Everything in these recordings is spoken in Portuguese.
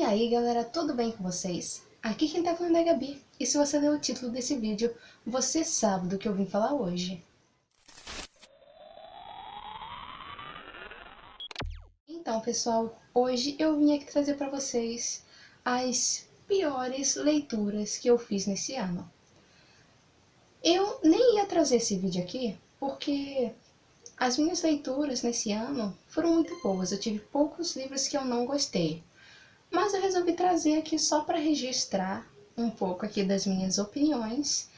aí galera, tudo bem com vocês? Aqui quem tá falando é a Gabi, e se você leu o título desse vídeo, você sabe do que eu vim falar hoje. Então pessoal, hoje eu vim aqui trazer pra vocês as piores leituras que eu fiz nesse ano. Eu nem ia trazer esse vídeo aqui, porque as minhas leituras nesse ano foram muito boas, eu tive poucos livros que eu não gostei. Mas eu resolvi trazer aqui só para registrar um pouco aqui das minhas opiniões.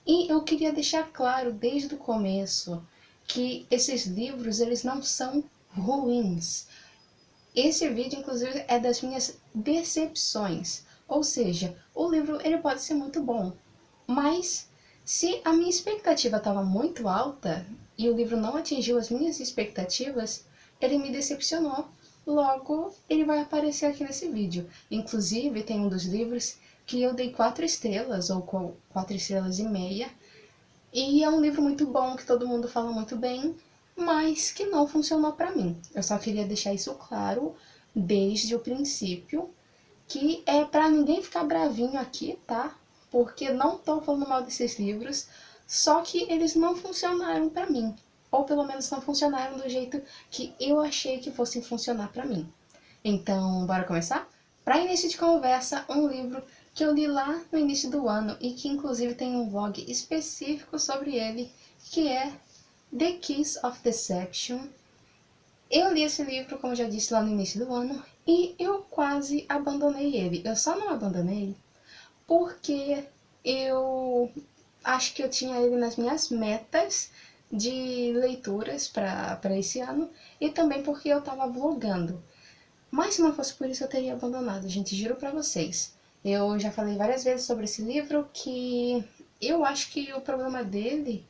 E eu queria deixar claro desde o começo que esses livros eles não são ruins. Esse vídeo inclusive é das minhas decepções. Ou seja, o livro ele pode ser muito bom, mas se a minha expectativa estava muito alta e o livro não atingiu as minhas expectativas, ele me decepcionou. Logo, ele vai aparecer aqui nesse vídeo. Inclusive, tem um dos livros que eu dei 4 estrelas, ou 4 estrelas e meia. E é um livro muito bom, que todo mundo fala muito bem, mas que não funcionou pra mim. Eu só queria deixar isso claro desde o princípio, que é pra ninguém ficar bravinho aqui, tá? Porque não tô falando mal desses livros, só que eles não funcionaram pra mim. Ou pelo menos não funcionaram do jeito que eu achei que fossem funcionar pra mim. Então, bora começar? Para início de conversa, um livro que eu li lá no início do ano e que inclusive tem um vlog específico sobre ele, que é The Kiss of Deception. Eu li esse livro, como já disse, lá no início do ano e eu quase abandonei ele. Eu só não abandonei porque eu acho que eu tinha ele nas minhas metas de leituras para esse ano e também porque eu estava vlogando. Mas se não fosse por isso eu teria abandonado, gente, juro pra vocês. Eu já falei várias vezes sobre esse livro que eu acho que o problema dele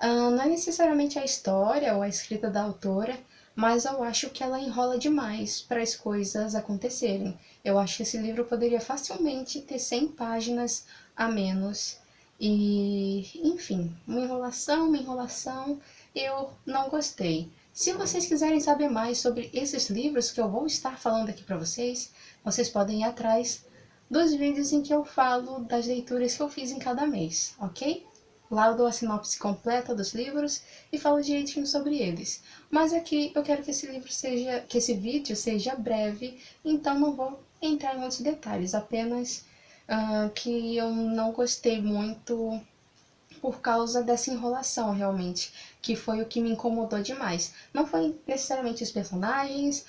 não é necessariamente a história ou a escrita da autora, mas eu acho que ela enrola demais para as coisas acontecerem. Eu acho que esse livro poderia facilmente ter 100 páginas a menos. E, enfim, uma enrolação, eu não gostei. Se vocês quiserem saber mais sobre esses livros que eu vou estar falando aqui para vocês, vocês podem ir atrás dos vídeos em que eu falo das leituras que eu fiz em cada mês, ok? Lá eu dou a sinopse completa dos livros e falo direitinho sobre eles. Mas aqui eu quero que esse vídeo seja breve, então não vou entrar em muitos detalhes, apenas que eu não gostei muito por causa dessa enrolação, realmente, que foi o que me incomodou demais. Não foi necessariamente os personagens,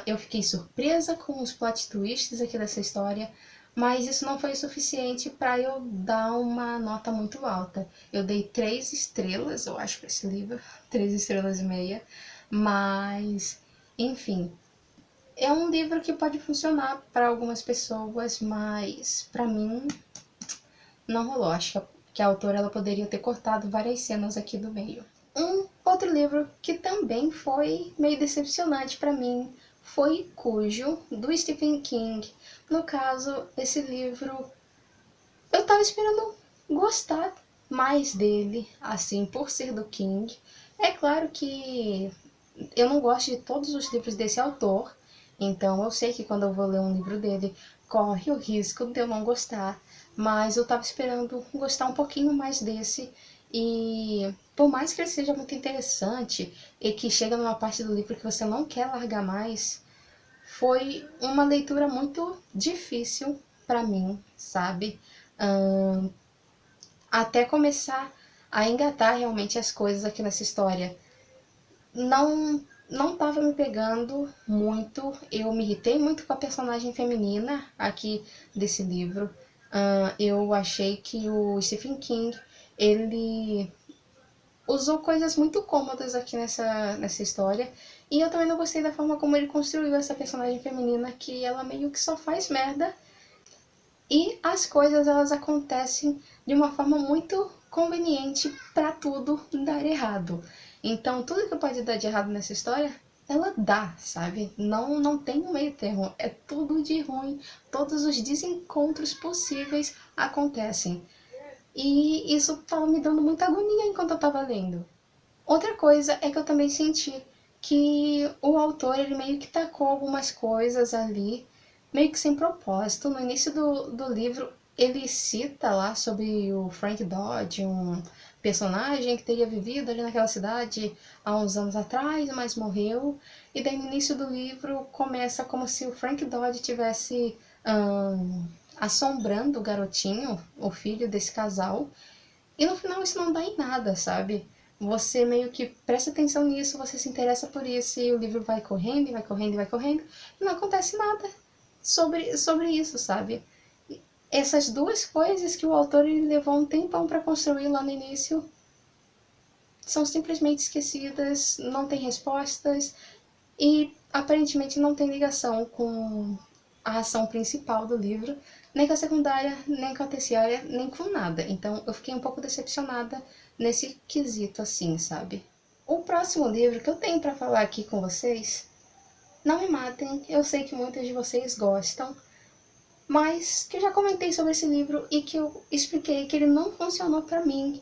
eu fiquei surpresa com os plot twists aqui dessa história, mas isso não foi o suficiente para eu dar uma nota muito alta. Eu dei 3 estrelas, eu acho, para esse livro, 3 estrelas e meia, mas, enfim, é um livro que pode funcionar para algumas pessoas, mas para mim não rolou. Acho que a autora ela poderia ter cortado várias cenas aqui do meio. Um outro livro que também foi meio decepcionante para mim foi Cujo, do Stephen King. No caso, esse livro eu tava esperando gostar mais dele, assim, por ser do King. É claro que eu não gosto de todos os livros desse autor, então eu sei que quando eu vou ler um livro dele, corre o risco de eu não gostar, mas eu tava esperando gostar um pouquinho mais desse, e por mais que ele seja muito interessante e que chega numa parte do livro que você não quer largar mais, foi uma leitura muito difícil para mim, sabe? Até começar a engatar realmente as coisas aqui nessa história. Não tava me pegando muito, eu me irritei muito com a personagem feminina aqui desse livro. Eu achei que o Stephen King, ele usou coisas muito cômodas aqui nessa história, e eu também não gostei da forma como ele construiu essa personagem feminina, que ela meio que só faz merda, e as coisas elas acontecem de uma forma muito conveniente para tudo dar errado. Então, tudo que pode dar de errado nessa história, ela dá, sabe? Não tem um meio termo, é tudo de ruim, todos os desencontros possíveis acontecem. E isso tava me dando muita agonia enquanto eu tava lendo. Outra coisa é que eu também senti que o autor, ele meio que tacou algumas coisas ali meio que sem propósito. No início do livro, ele cita lá sobre o Frank Dodge, um personagem que teria vivido ali naquela cidade há uns anos atrás, mas morreu. E daí no início do livro começa como se o Frank Dodge tivesse assombrando o garotinho, o filho desse casal. E no final isso não dá em nada, sabe? Você meio que presta atenção nisso, você se interessa por isso, e o livro vai correndo, e vai correndo, e vai correndo, e não acontece nada sobre isso, sabe? Essas duas coisas que o autor ele levou um tempão para construir lá no início são simplesmente esquecidas, não tem respostas e aparentemente não tem ligação com a ação principal do livro, nem com a secundária, nem com a terciária, nem com nada. Então eu fiquei um pouco decepcionada nesse quesito assim, sabe? O próximo livro que eu tenho para falar aqui com vocês, não me matem, eu sei que muitos de vocês gostam, mas que eu já comentei sobre esse livro e que eu expliquei que ele não funcionou para mim,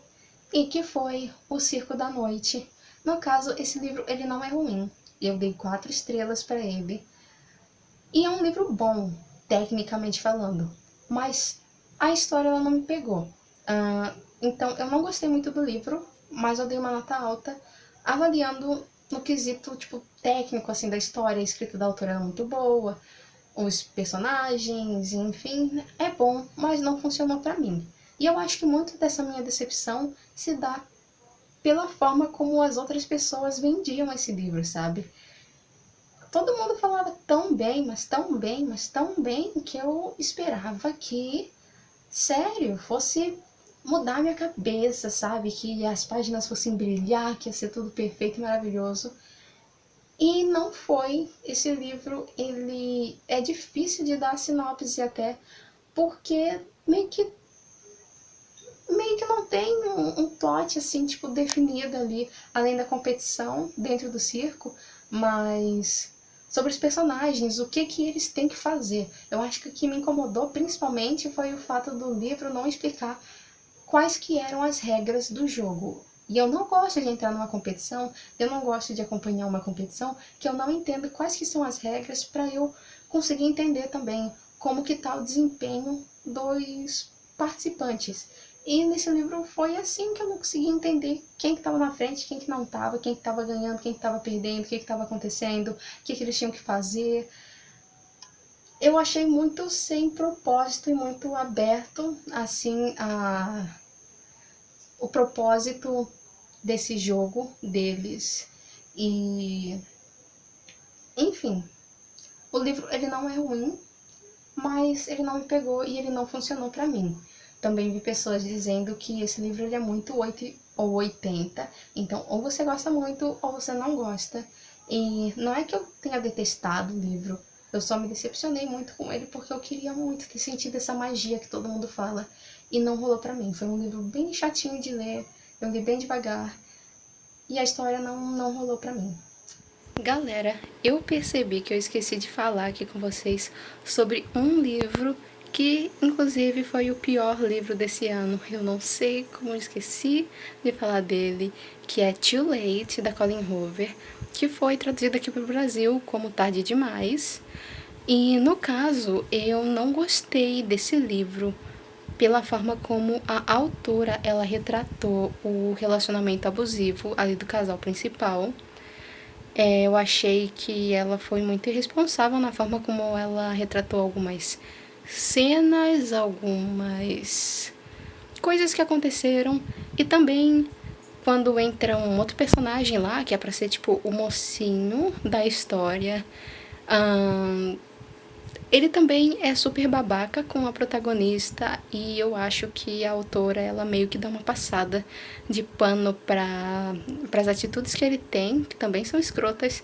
e que foi O Circo da Noite. No caso, esse livro ele não é ruim, eu dei 4 estrelas para ele, e é um livro bom, tecnicamente falando, mas a história ela não me pegou. Então eu não gostei muito do livro, mas eu dei uma nota alta, avaliando no quesito tipo técnico assim da história. A escrita da autora é muito boa, os personagens, enfim, é bom, mas não funcionou pra mim. E eu acho que muito dessa minha decepção se dá pela forma como as outras pessoas vendiam esse livro, sabe? Todo mundo falava tão bem, mas tão bem, mas tão bem, que eu esperava que, sério, fosse mudar minha cabeça, sabe? Que as páginas fossem brilhar, que ia ser tudo perfeito e maravilhoso. E não foi. Esse livro, ele é difícil de dar sinopse até, porque meio que não tem um plot assim, tipo, definido ali, além da competição dentro do circo, mas sobre os personagens, o que que eles têm que fazer. Eu acho que o que me incomodou principalmente foi o fato do livro não explicar quais que eram as regras do jogo. E eu não gosto de entrar numa competição, eu não gosto de acompanhar uma competição que eu não entendo quais que são as regras para eu conseguir entender também como que tá o desempenho dos participantes. E nesse livro foi assim que eu não conseguia entender quem que estava na frente, quem que não estava, quem que estava ganhando, quem que estava perdendo, o que estava acontecendo, o que eles tinham que fazer. Eu achei muito sem propósito e muito aberto, assim, o propósito desse jogo deles. E, enfim, o livro ele não é ruim, mas ele não me pegou e ele não funcionou pra mim. Também vi pessoas dizendo que esse livro ele é muito 8 ou 80, então ou você gosta muito ou você não gosta. E não é que eu tenha detestado o livro, eu só me decepcionei muito com ele porque eu queria muito ter sentido essa magia que todo mundo fala e não rolou pra mim. Foi um livro bem chatinho de ler, eu li bem devagar e a história não rolou pra mim. Galera, eu percebi que eu esqueci de falar aqui com vocês sobre um livro que, inclusive, foi o pior livro desse ano. Eu não sei como eu esqueci de falar dele, que é Too Late, da Colleen Hoover, que foi traduzido aqui para o Brasil como Tarde Demais. E, no caso, eu não gostei desse livro pela forma como a autora ela retratou o relacionamento abusivo ali do casal principal. Eu achei que ela foi muito irresponsável na forma como ela retratou algumas cenas, algumas coisas que aconteceram. E também quando entra um outro personagem lá, que é pra ser tipo o mocinho da história, ele também é super babaca com a protagonista e eu acho que a autora ela meio que dá uma passada de pano para as atitudes que ele tem, que também são escrotas,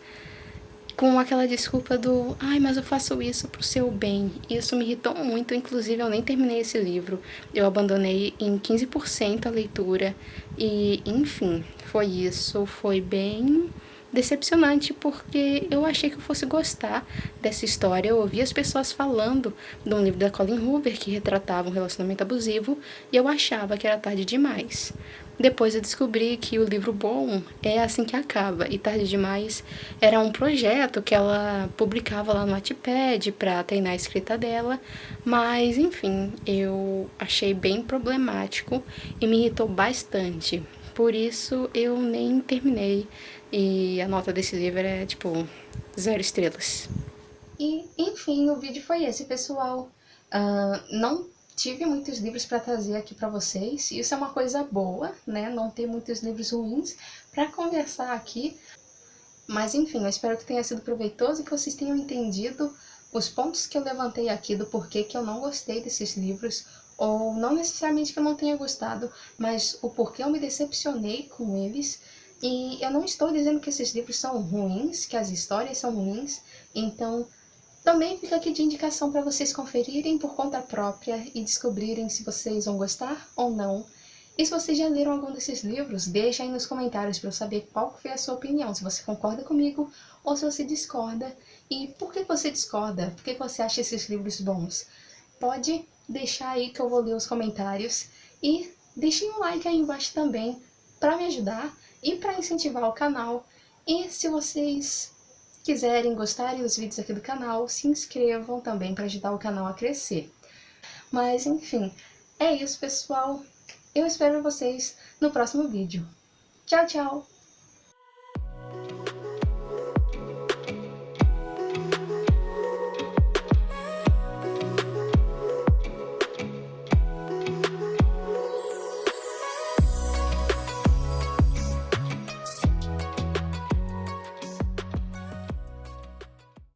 com aquela desculpa do ai, mas eu faço isso pro seu bem. Isso me irritou muito, inclusive eu nem terminei esse livro. Eu abandonei em 15% a leitura e, enfim, foi isso, foi bem decepcionante porque eu achei que eu fosse gostar dessa história. Eu ouvi as pessoas falando de um livro da Colleen Hoover que retratava um relacionamento abusivo e eu achava que era tarde demais. Depois eu descobri que o livro bom é assim que acaba. E Tarde Demais era um projeto que ela publicava lá no Wattpad para treinar a escrita dela. Mas, enfim, eu achei bem problemático e me irritou bastante. Por isso eu nem terminei. E a nota desse livro é tipo 0 estrelas. E, enfim, o vídeo foi esse, pessoal. Não tive muitos livros para trazer aqui para vocês. Isso é uma coisa boa, né? Não ter muitos livros ruins para conversar aqui. Mas, enfim, eu espero que tenha sido proveitoso e que vocês tenham entendido os pontos que eu levantei aqui do porquê que eu não gostei desses livros. Ou não necessariamente que eu não tenha gostado, mas o porquê eu me decepcionei com eles. E eu não estou dizendo que esses livros são ruins, que as histórias são ruins. Então, também fica aqui de indicação para vocês conferirem por conta própria e descobrirem se vocês vão gostar ou não. E se vocês já leram algum desses livros, deixa aí nos comentários para eu saber qual foi a sua opinião, se você concorda comigo ou se você discorda. E por que você discorda? Por que você acha esses livros bons? Pode deixar aí que eu vou ler os comentários. E deixem um like aí embaixo também para me ajudar e para incentivar o canal. E se vocês quiserem gostarem dos vídeos aqui do canal, se inscrevam também para ajudar o canal a crescer. Mas enfim, é isso, pessoal. Eu espero vocês no próximo vídeo. Tchau, tchau!